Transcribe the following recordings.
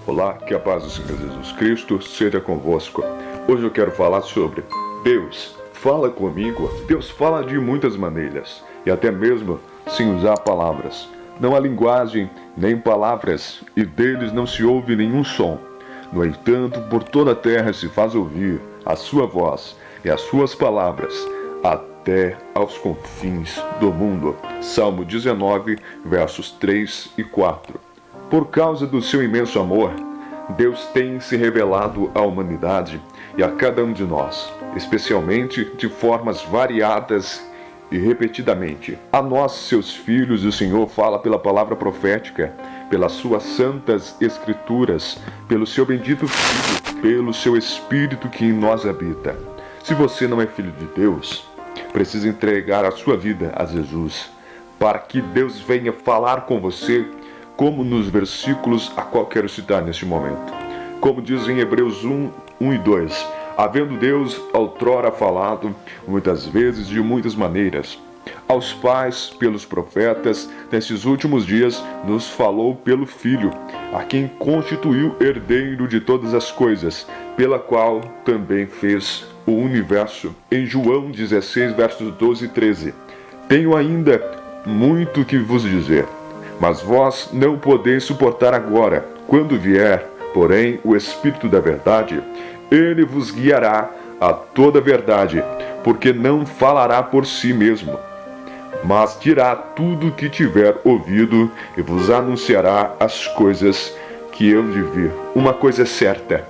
Olá, que a paz do Senhor Jesus Cristo seja convosco. Hoje eu quero falar sobre Deus fala comigo. Deus fala de muitas maneiras e até mesmo sem usar palavras. Não há linguagem nem palavras e deles não se ouve nenhum som. No entanto, por toda a terra se faz ouvir a sua voz e as suas palavras até aos confins do mundo. Salmo 19, versos 3 e 4. Por causa do seu imenso amor, Deus tem se revelado à humanidade e a cada um de nós, especialmente de formas variadas e repetidamente. A nós, seus filhos, o Senhor fala pela palavra profética, pelas suas santas escrituras, pelo seu bendito Filho, pelo seu Espírito que em nós habita. Se você não é filho de Deus, precisa entregar a sua vida a Jesus, para que Deus venha falar com você, como nos versículos a qual quero citar neste momento. Como diz em Hebreus 1 e 2, havendo Deus outrora falado, muitas vezes de muitas maneiras, aos pais pelos profetas, nesses últimos dias nos falou pelo Filho, a quem constituiu herdeiro de todas as coisas, pela qual também fez o universo. Em João 16, versos 12 e 13, tenho ainda muito que vos dizer, mas vós não podeis suportar agora. Quando vier, porém, o Espírito da verdade, ele vos guiará a toda a verdade, porque não falará por si mesmo, mas dirá tudo o que tiver ouvido e vos anunciará as coisas que eu de vir. Uma coisa é certa,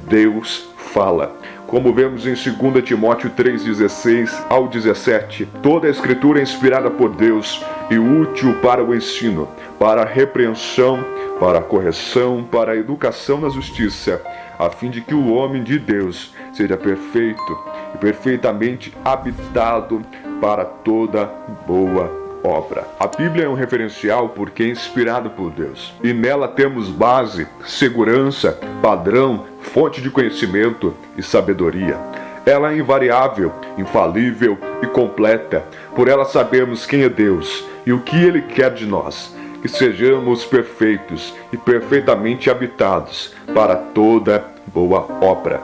Deus fala. Como vemos em 2 Timóteo 3:16 ao 17, toda a Escritura é inspirada por Deus e útil para o ensino, para a repreensão, para a correção, para a educação na justiça, a fim de que o homem de Deus seja perfeito e perfeitamente habitado para toda boa obra. A Bíblia é um referencial porque é inspirada por Deus. E nela temos base, segurança, padrão, fonte de conhecimento e sabedoria. Ela é invariável, infalível e completa. Por ela sabemos quem é Deus e o que Ele quer de nós. Que sejamos perfeitos e perfeitamente habitados para toda boa obra.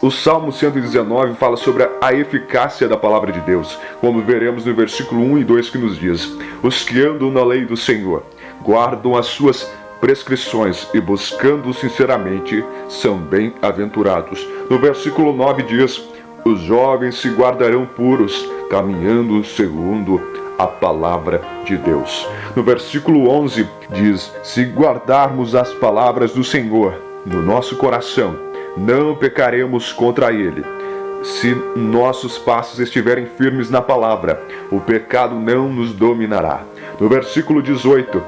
O Salmo 119 fala sobre a eficácia da palavra de Deus, como veremos no versículo 1 e 2 que nos diz: os que andam na lei do Senhor, guardam as suas prescrições e buscando sinceramente são bem-aventurados. No versículo 9 diz: os jovens se guardarão puros, caminhando segundo a palavra de Deus. No versículo 11 diz: se guardarmos as palavras do Senhor no nosso coração, não pecaremos contra ele. Se nossos passos estiverem firmes na palavra, o pecado não nos dominará. No versículo 18,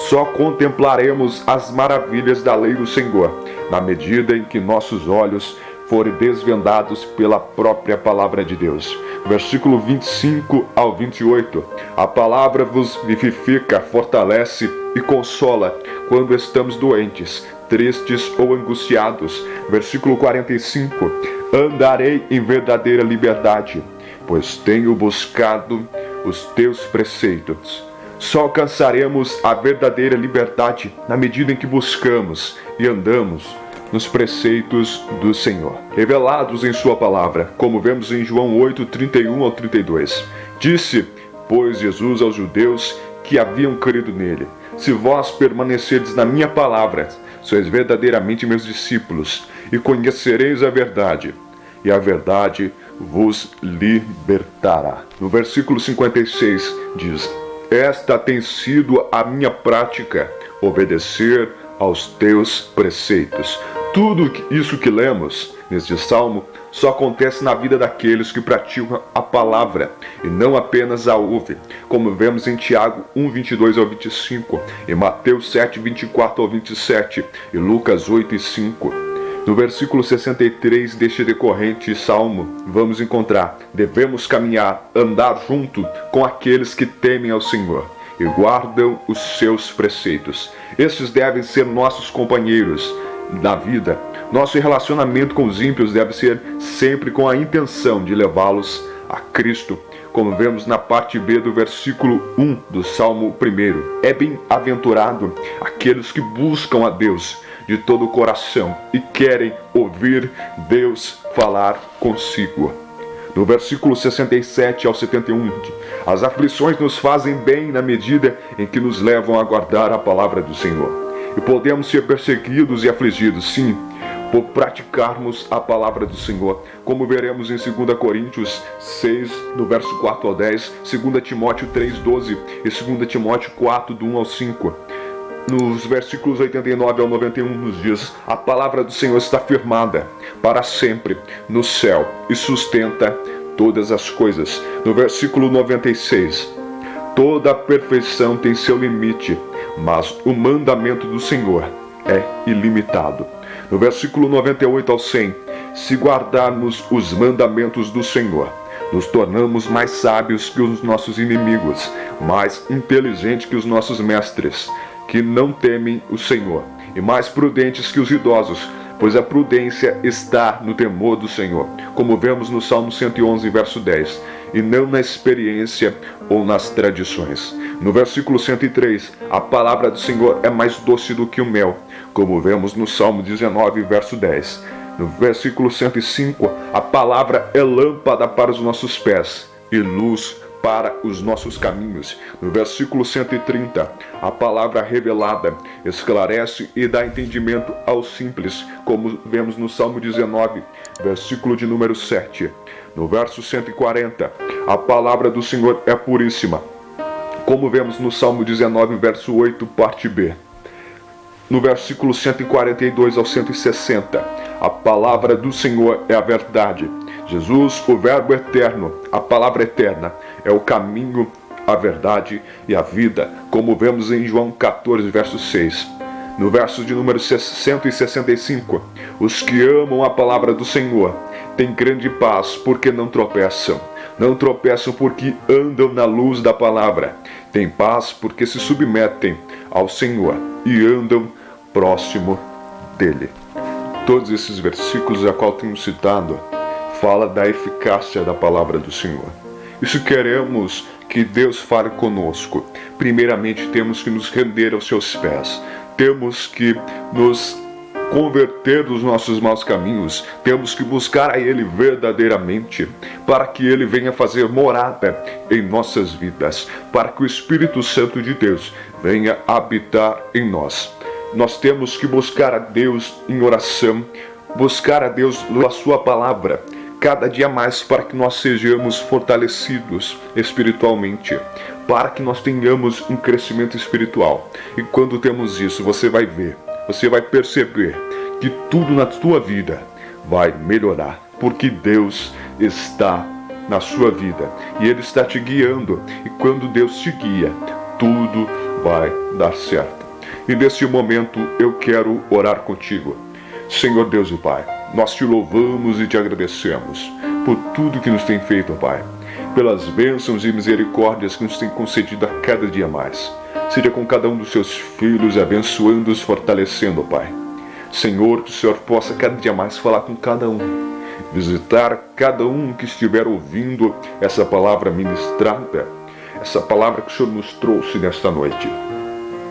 só contemplaremos as maravilhas da lei do Senhor, na medida em que nossos olhos forem desvendados pela própria palavra de Deus. Versículo 25 ao 28, a palavra vos vivifica, fortalece e consola quando estamos doentes, tristes ou angustiados. Versículo 45, andarei em verdadeira liberdade, pois tenho buscado os teus preceitos. Só alcançaremos a verdadeira liberdade na medida em que buscamos e andamos nos preceitos do Senhor, revelados em sua palavra, como vemos em João 8, 31 ao 32. Disse, pois, Jesus aos judeus que haviam crido nele: se vós permanecerdes na minha palavra, sois verdadeiramente meus discípulos, e conhecereis a verdade, e a verdade vos libertará. No versículo 56 diz: esta tem sido a minha prática, obedecer aos teus preceitos. Tudo isso que lemos neste salmo só acontece na vida daqueles que praticam a palavra e não apenas a ouvem, como vemos em Tiago 1, 22 ao 25, em Mateus 7, 24 ao 27 e Lucas 8 e 5. No versículo 63 deste decorrente salmo, vamos encontrar: devemos caminhar, andar junto com aqueles que temem ao Senhor e guardam os seus preceitos. Esses devem ser nossos companheiros na vida. Nosso relacionamento com os ímpios deve ser sempre com a intenção de levá-los a Cristo, como vemos na parte B do versículo 1 do Salmo 1. É bem-aventurado aqueles que buscam a Deus de todo o coração e querem ouvir Deus falar consigo. No versículo 67 ao 71, as aflições nos fazem bem na medida em que nos levam a guardar a palavra do Senhor. E podemos ser perseguidos e afligidos, sim, por praticarmos a palavra do Senhor, como veremos em 2 Coríntios 6, do verso 4 ao 10, 2 Timóteo 3, 12 e 2 Timóteo 4, do 1 ao 5. Nos versículos 89 ao 91 nos diz: a palavra do Senhor está firmada para sempre no céu e sustenta todas as coisas. No versículo 96, toda a perfeição tem seu limite, mas o mandamento do Senhor é ilimitado. No versículo 98 ao 100, se guardarmos os mandamentos do Senhor, nos tornamos mais sábios que os nossos inimigos, mais inteligentes que os nossos mestres, que não temem o Senhor, e mais prudentes que os idosos, pois a prudência está no temor do Senhor, como vemos no Salmo 111, verso 10, e não na experiência ou nas tradições. No versículo 103, a palavra do Senhor é mais doce do que o mel, como vemos no Salmo 19, verso 10. No versículo 105, a palavra é lâmpada para os nossos pés e luz para os nossos caminhos. No versículo 130, a palavra revelada esclarece e dá entendimento aos simples, como vemos no Salmo 19, versículo de número 7. No verso 140, a palavra do Senhor é puríssima, como vemos no Salmo 19, verso 8, parte B. No versículo 142 ao 160, a palavra do Senhor é a verdade. Jesus, o Verbo eterno, a palavra eterna, é o caminho, a verdade e a vida, como vemos em João 14, verso 6. No verso de número 165, os que amam a palavra do Senhor têm grande paz porque não tropeçam. Não tropeçam porque andam na luz da palavra. Têm paz porque se submetem ao Senhor e andam próximo dele. Todos esses versículos a qual tenho citado fala da eficácia da palavra do Senhor. E se queremos que Deus fale conosco, primeiramente temos que nos render aos seus pés. Temos que nos converter dos nossos maus caminhos. Temos que buscar a Ele verdadeiramente, para que Ele venha fazer morada em nossas vidas, para que o Espírito Santo de Deus venha habitar em nós. Nós temos que buscar a Deus em oração, buscar a Deus na sua palavra, cada dia mais, para que nós sejamos fortalecidos espiritualmente, para que nós tenhamos um crescimento espiritual. E quando temos isso, você vai ver, você vai perceber que tudo na tua vida vai melhorar, porque Deus está na sua vida e Ele está te guiando. E quando Deus te guia, tudo vai dar certo. E neste momento eu quero orar contigo. Senhor Deus e Pai, nós te louvamos e te agradecemos por tudo que nos tem feito, Pai, pelas bênçãos e misericórdias que nos tem concedido a cada dia mais. Seja com cada um dos seus filhos, abençoando-os, fortalecendo, Pai. Senhor, que o Senhor possa cada dia mais falar com cada um, visitar cada um que estiver ouvindo essa palavra ministrada, essa palavra que o Senhor nos trouxe nesta noite.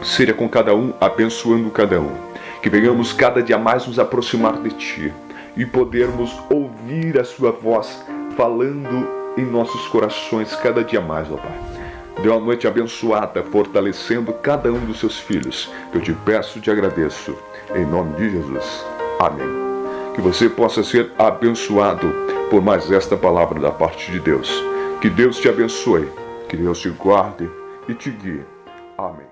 Seja com cada um, abençoando cada um. Que venhamos cada dia mais nos aproximar de Ti e podermos ouvir a Sua voz falando em nossos corações cada dia mais, ó Pai. Dê uma noite abençoada, fortalecendo cada um dos Seus filhos. Eu te peço e te agradeço, em nome de Jesus. Amém. Que você possa ser abençoado por mais esta palavra da parte de Deus. Que Deus te abençoe, que Deus te guarde e te guie. Amém.